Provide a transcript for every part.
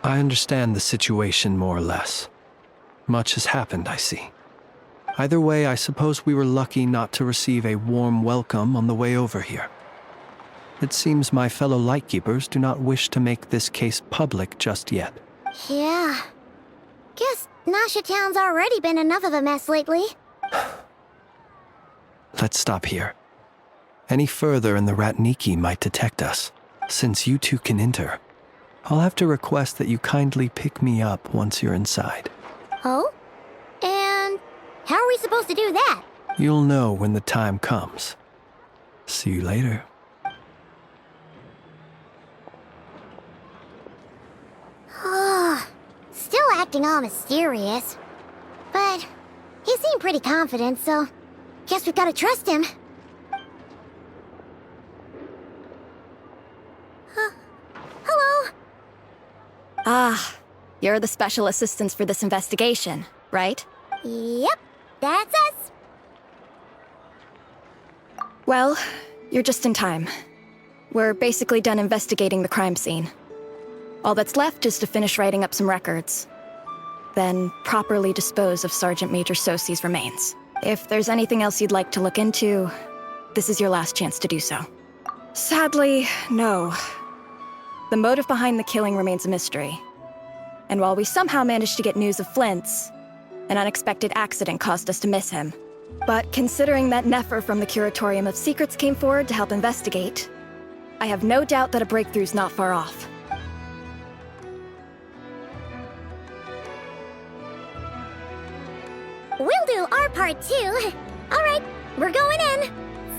I understand the situation more or less. Much has happened, I see. Either way, I suppose we were lucky not to receive a warm welcome on the way over here. It seems my fellow Lightkeepers do not wish to make this case public just yet. Yeah. Guess Nasha Town's already been enough of a mess lately. Let's stop here. Any further and the Ratniki might detect us. Since you two can enter, I'll have to request that you kindly pick me up once you're inside. Oh? And how are we supposed to do that? You'll know when the time comes. See you later. Still acting all mysterious. But he seemed pretty confident, so guess we've got to trust him. Hello? Ah, you're the special assistants for this investigation, right? Yep, that's us. Well, you're just in time. We're basically done investigating the crime scene. All that's left is to finish writing up some records. Then properly dispose of Sergeant Major Sosi's remains. If there's anything else you'd like to look into, this is your last chance to do so. Sadly, no. The motive behind the killing remains a mystery. And while we somehow managed to get news of Flins, an unexpected accident caused us to miss him. But considering that Nefer from the Curatorium of Secrets came forward to help investigate, I have no doubt that a breakthrough's not far off. We'll do our part too. All right, we're going in.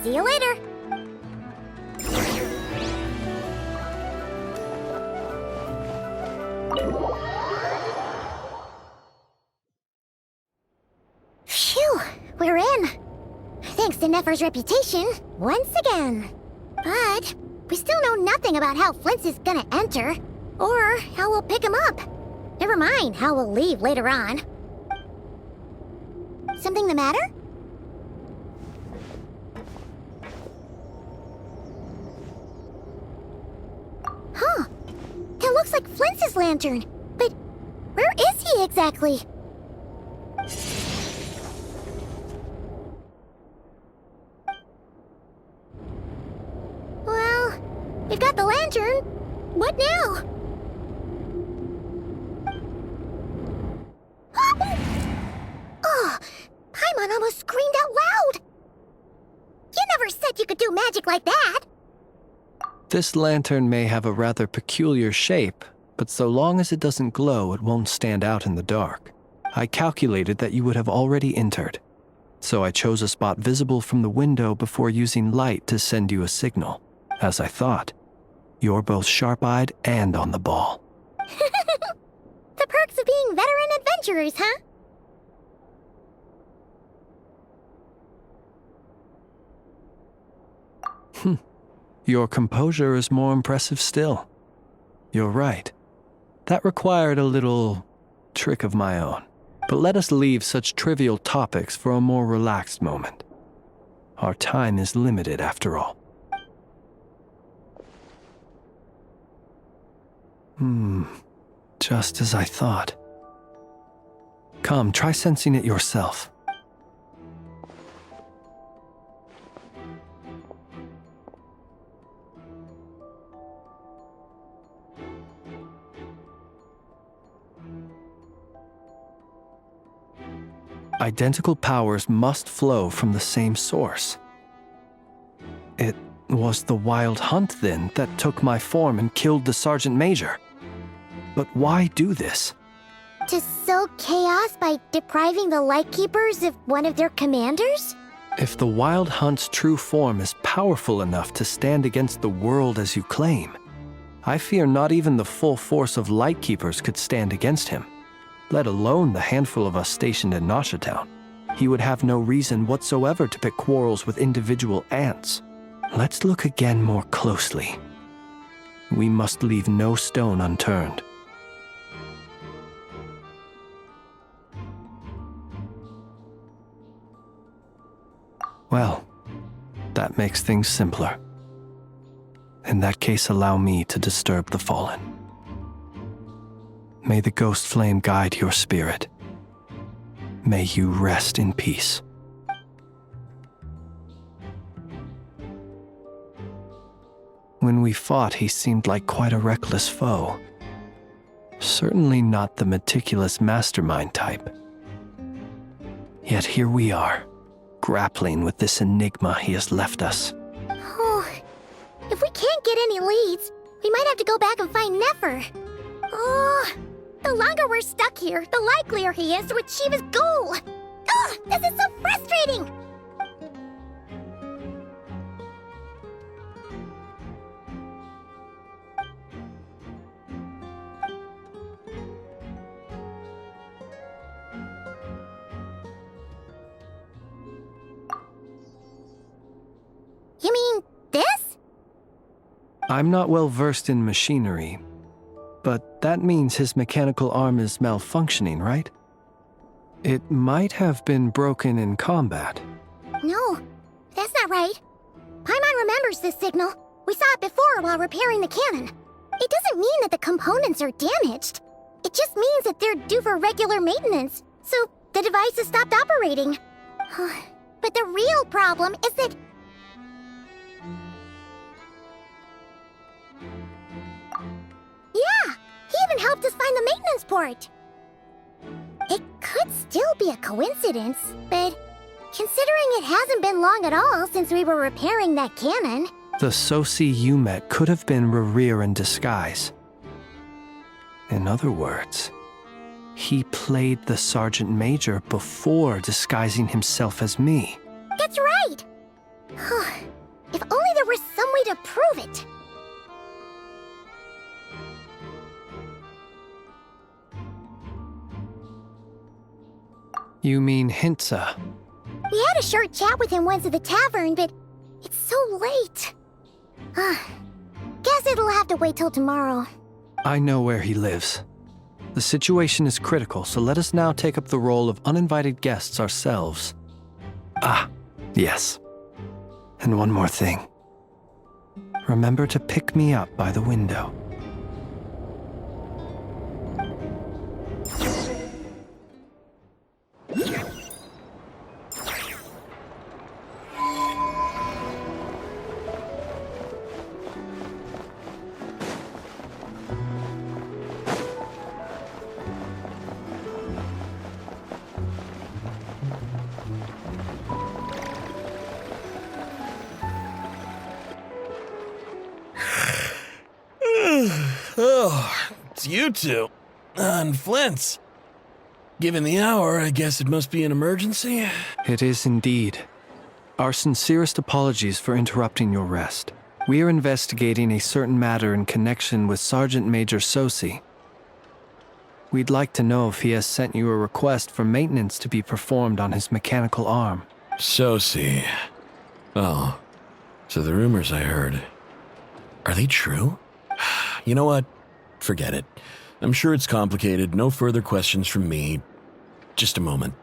See you later. Phew, we're in. Thanks to Nefer's reputation, once again. But we still know nothing about how Flins is gonna enter, or how we'll pick him up. Never mind how we'll leave later on. Something the matter? Huh. That looks like Flint's lantern. But where is he exactly? Well, we've got the lantern. What now? Oh, Paimon almost screamed out loud! You never said you could do magic like that! This lantern may have a rather peculiar shape, but so long as it doesn't glow, it won't stand out in the dark. I calculated that you would have already entered, so I chose a spot visible from the window before using light to send you a signal. As I thought, you're both sharp-eyed and on the ball. The perks of being veteran adventurers, huh? Your composure is more impressive still. You're right. That required a little trick of my own. But let us leave such trivial topics for a more relaxed moment. Our time is limited after all. Just as I thought. Come, try sensing it yourself. Identical powers must flow from the same source. It was the Wild Hunt, then, that took my form and killed the Sergeant Major. But why do this? To sow chaos by depriving the Lightkeepers of one of their commanders? If the Wild Hunt's true form is powerful enough to stand against the world as you claim, I fear not even the full force of Lightkeepers could stand against him, let alone the handful of us stationed in Nasha Town. He would have no reason whatsoever to pick quarrels with individual ants. Let's look again more closely. We must leave no stone unturned. Well, that makes things simpler. In that case, allow me to disturb the fallen. May the ghost flame guide your spirit. May you rest in peace. When we fought, he seemed like quite a reckless foe. Certainly not the meticulous mastermind type. Yet here we are, grappling with this enigma he has left us. Oh, if we can't get any leads, we might have to go back and find Nefer. Oh, the longer we're stuck here, the likelier he is to achieve his goal. Ugh, this is so frustrating! You mean this? I'm not well versed in machinery, but that means his mechanical arm is malfunctioning, right? It might have been broken in combat. No, that's not right. Paimon remembers this signal. We saw it before while repairing the cannon. It doesn't mean that the components are damaged. It just means that they're due for regular maintenance, so the device has stopped operating. But the real problem is that... Yeah, he even helped us find the maintenance port. It could still be a coincidence, but considering it hasn't been long at all since we were repairing that cannon... The Sosi you met could have been Rerir in disguise. In other words, he played the Sergeant Major before disguising himself as me. That's right! If only there were some way to prove it. You mean Hintsa? We had a short chat with him once at the tavern, but it's so late. Guess it'll have to wait till tomorrow. I know where he lives. The situation is critical, so let us now take up the role of uninvited guests ourselves. Ah, yes. And one more thing. Remember to pick me up by the window. Oh, it's you two. And Flins. Given the hour, I guess it must be an emergency. It is indeed. Our sincerest apologies for interrupting your rest. We are investigating a certain matter in connection with Sergeant Major Sosi. We'd like to know if he has sent you a request for maintenance to be performed on his mechanical arm. Sosi. Oh, so the rumors I heard, are they true? You know what? Forget it. I'm sure it's complicated. No further questions from me. Just a moment.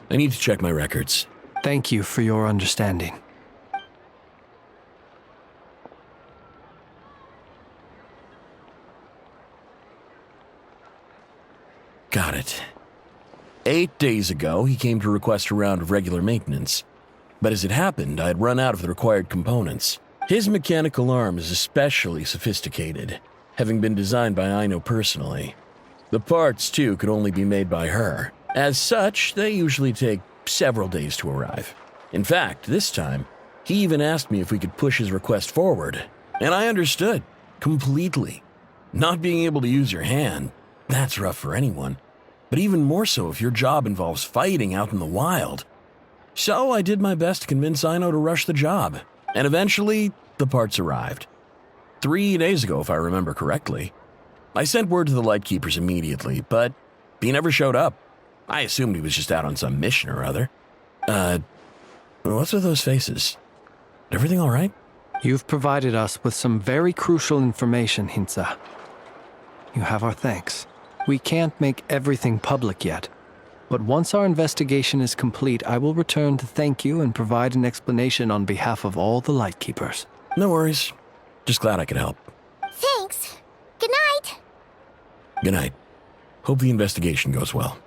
I need to check my records. Thank you for your understanding. Got it. 8 days ago, he came to request a round of regular maintenance. But as it happened, I had run out of the required components. His mechanical arm is especially sophisticated, having been designed by Aino personally. The parts, too, could only be made by her. As such, they usually take several days to arrive. In fact, this time, he even asked me if we could push his request forward. And I understood, completely. Not being able to use your hand, that's rough for anyone. But even more so if your job involves fighting out in the wild. So I did my best to convince Aino to rush the job. And eventually, the parts arrived. 3 days ago, if I remember correctly. I sent word to the Lightkeepers immediately, but he never showed up. I assumed he was just out on some mission or other. What's with those faces? Everything all right? You've provided us with some very crucial information, Hintsa. You have our thanks. We can't make everything public yet, but once our investigation is complete, I will return to thank you and provide an explanation on behalf of all the Lightkeepers. No worries. Just glad I could help. Thanks. Good night. Good night. Hope the investigation goes well.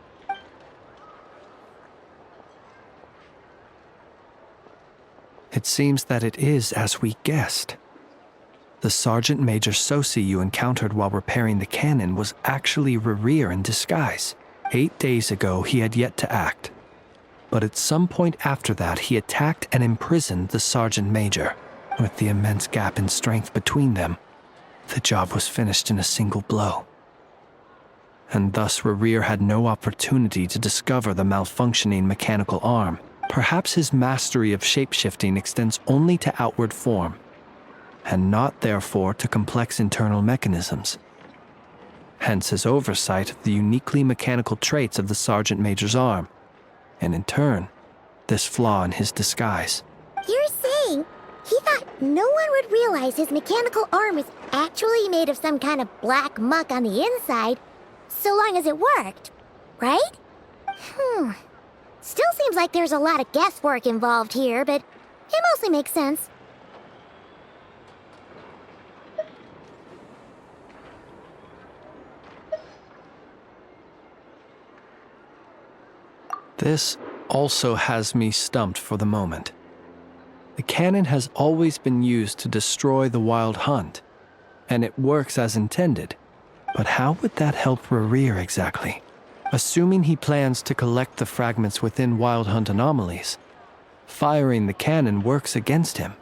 It seems that it is as we guessed. The Sergeant Major Sosi you encountered while repairing the cannon was actually Rerir in disguise. 8 days ago, he had yet to act. But at some point after that, he attacked and imprisoned the Sergeant Major. With the immense gap in strength between them, the job was finished in a single blow. And thus Rerir had no opportunity to discover the malfunctioning mechanical arm. Perhaps his mastery of shapeshifting extends only to outward form, and not therefore to complex internal mechanisms. Hence his oversight of the uniquely mechanical traits of the Sergeant Major's arm, and in turn, this flaw in his disguise. You're saying he thought no one would realize his mechanical arm was actually made of some kind of black muck on the inside, so long as it worked, right? Still seems like there's a lot of guesswork involved here, but it mostly makes sense. This also has me stumped for the moment. The cannon has always been used to destroy the Wild Hunt, and it works as intended. But how would that help Rerir exactly? Assuming he plans to collect the fragments within Wild Hunt anomalies, firing the cannon works against him,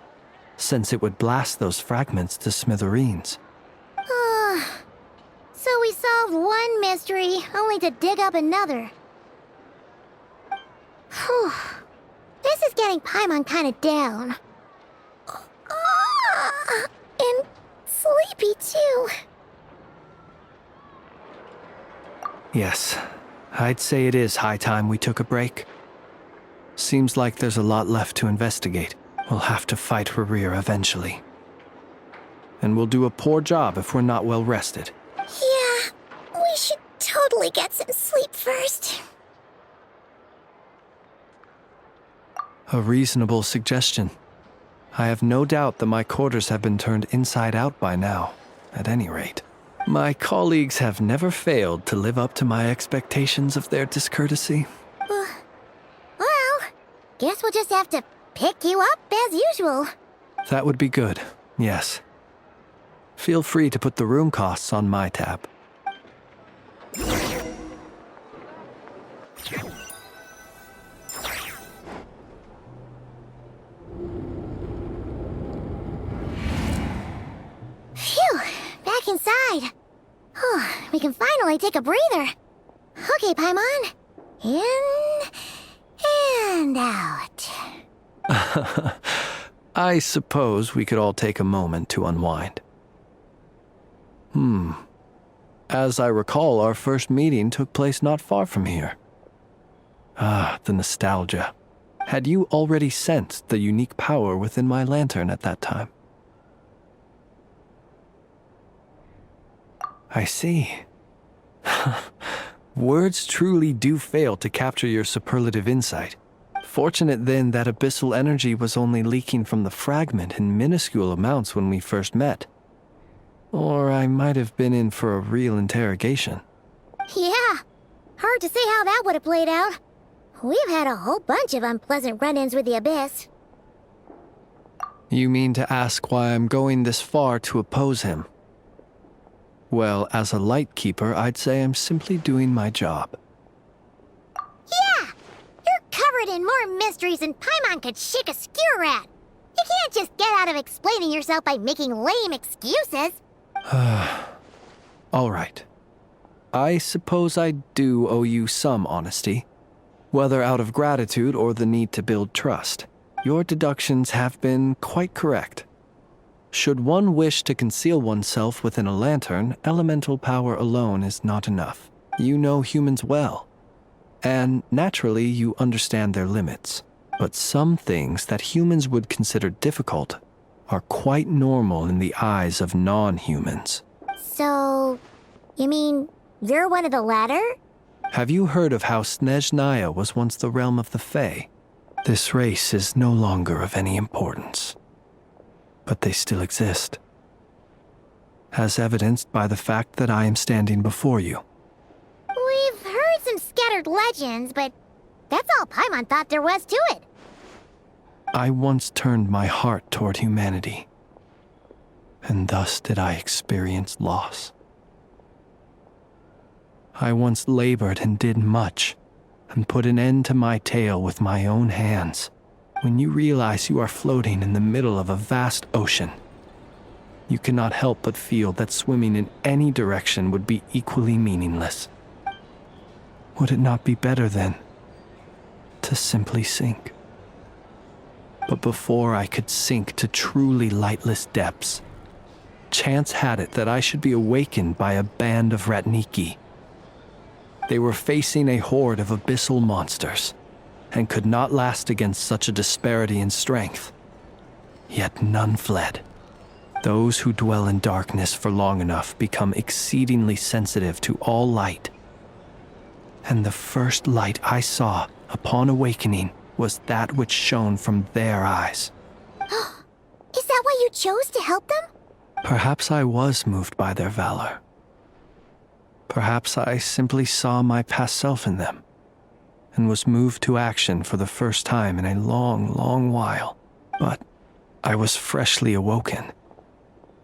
since it would blast those fragments to smithereens. So we solved one mystery, only to dig up another. Whew. This is getting Paimon kind of down. And sleepy too. Yes, I'd say it is high time we took a break. Seems like there's a lot left to investigate. We'll have to fight Rerir eventually. And we'll do a poor job if we're not well rested. Yeah, we should totally get some sleep first. A reasonable suggestion. I have no doubt that my quarters have been turned inside out by now, at any rate. My colleagues have never failed to live up to my expectations of their discourtesy. Well, guess we'll just have to pick you up as usual. That would be good, yes. Feel free to put the room costs on my tab. Phew, back inside. We can finally take a breather. Okay, Paimon. In and out. I suppose we could all take a moment to unwind. As I recall, our first meeting took place not far from here. The nostalgia. Had you already sensed the unique power within my lantern at that time? I see. Words truly do fail to capture your superlative insight. Fortunate then that abyssal energy was only leaking from the fragment in minuscule amounts when we first met. Or I might have been in for a real interrogation. Yeah, hard to say how that would have played out. We've had a whole bunch of unpleasant run-ins with the Abyss. You mean to ask why I'm going this far to oppose him? Well, as a light keeper, I'd say I'm simply doing my job. Yeah! You're covered in more mysteries than Paimon could shake a skewer at. You can't just get out of explaining yourself by making lame excuses. All right. I suppose I do owe you some honesty, whether out of gratitude or the need to build trust. Your deductions have been quite correct. Should one wish to conceal oneself within a lantern, elemental power alone is not enough. You know humans well, and naturally you understand their limits. But some things that humans would consider difficult are quite normal in the eyes of non-humans. So, you mean you're one of the latter? Have you heard of how Snezhnaya was once the realm of the Fae? This race is no longer of any importance, but they still exist, as evidenced by the fact that I am standing before you. some scattered legends, but that's all Paimon thought there was to it. I once turned my heart toward humanity, and thus did I experience loss. I once labored and did much, and put an end to my tale with my own hands. When you realize you are floating in the middle of a vast ocean, you cannot help but feel that swimming in any direction would be equally meaningless. Would it not be better, then, to simply sink? But before I could sink to truly lightless depths, chance had it that I should be awakened by a band of Ratniki. They were facing a horde of abyssal monsters, and could not last against such a disparity in strength. Yet none fled. Those who dwell in darkness for long enough become exceedingly sensitive to all light. And the first light I saw upon awakening was that which shone from their eyes. Is that why you chose to help them? Perhaps I was moved by their valor. Perhaps I simply saw my past self in them, and was moved to action for the first time in a long, long while. But I was freshly awoken,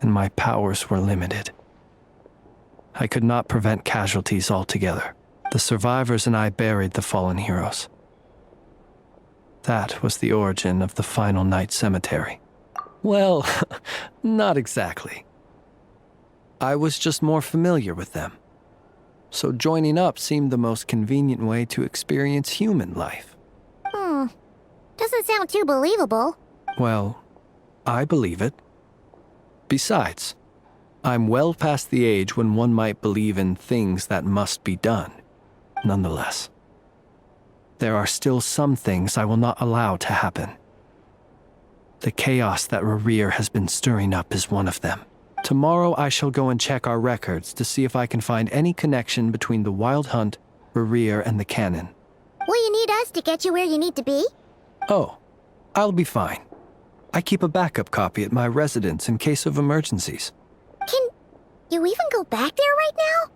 and my powers were limited. I could not prevent casualties altogether. The survivors and I buried the fallen heroes. That was the origin of the Final Night Cemetery. Well, not exactly. I was just more familiar with them, so joining up seemed the most convenient way to experience human life. Doesn't sound too believable. Well, I believe it. Besides, I'm well past the age when one might believe in things that must be done. Nonetheless, there are still some things I will not allow to happen. The chaos that Rerir has been stirring up is one of them. Tomorrow I shall go and check our records to see if I can find any connection between the Wild Hunt, Rerir, and the Canon. Will you need us to get you where you need to be? Oh, I'll be fine. I keep a backup copy at my residence in case of emergencies. Can you even go back there right now?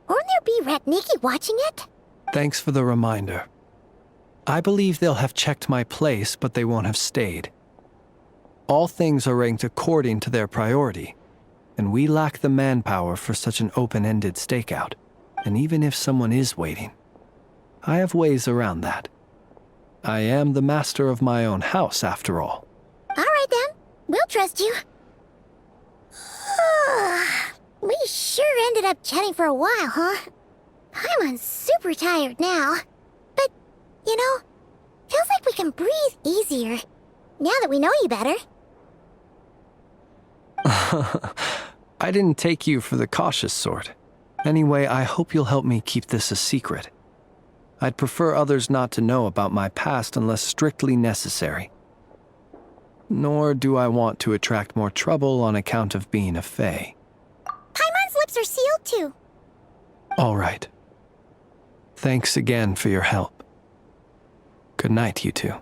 Won't there be Ratniki watching it? Thanks for the reminder. I believe they'll have checked my place, but they won't have stayed. All things are ranked according to their priority, and we lack the manpower for such an open-ended stakeout. And even if someone is waiting, I have ways around that. I am the master of my own house, after all. All right then, we'll trust you. We sure ended up chatting for a while, huh? I'm super tired now. But, you know, feels like we can breathe easier now that we know you better. I didn't take you for the cautious sort. Anyway, I hope you'll help me keep this a secret. I'd prefer others not to know about my past unless strictly necessary. Nor do I want to attract more trouble on account of being a fae. Paimon's lips are sealed too. All right. Thanks again for your help. Good night, you two.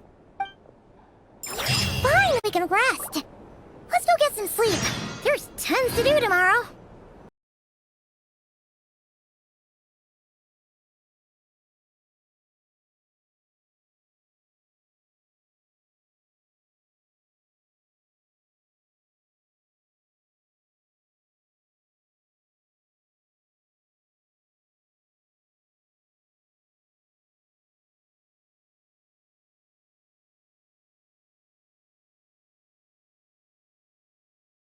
Fine, we can rest. Let's go get some sleep. There's tons to do tomorrow.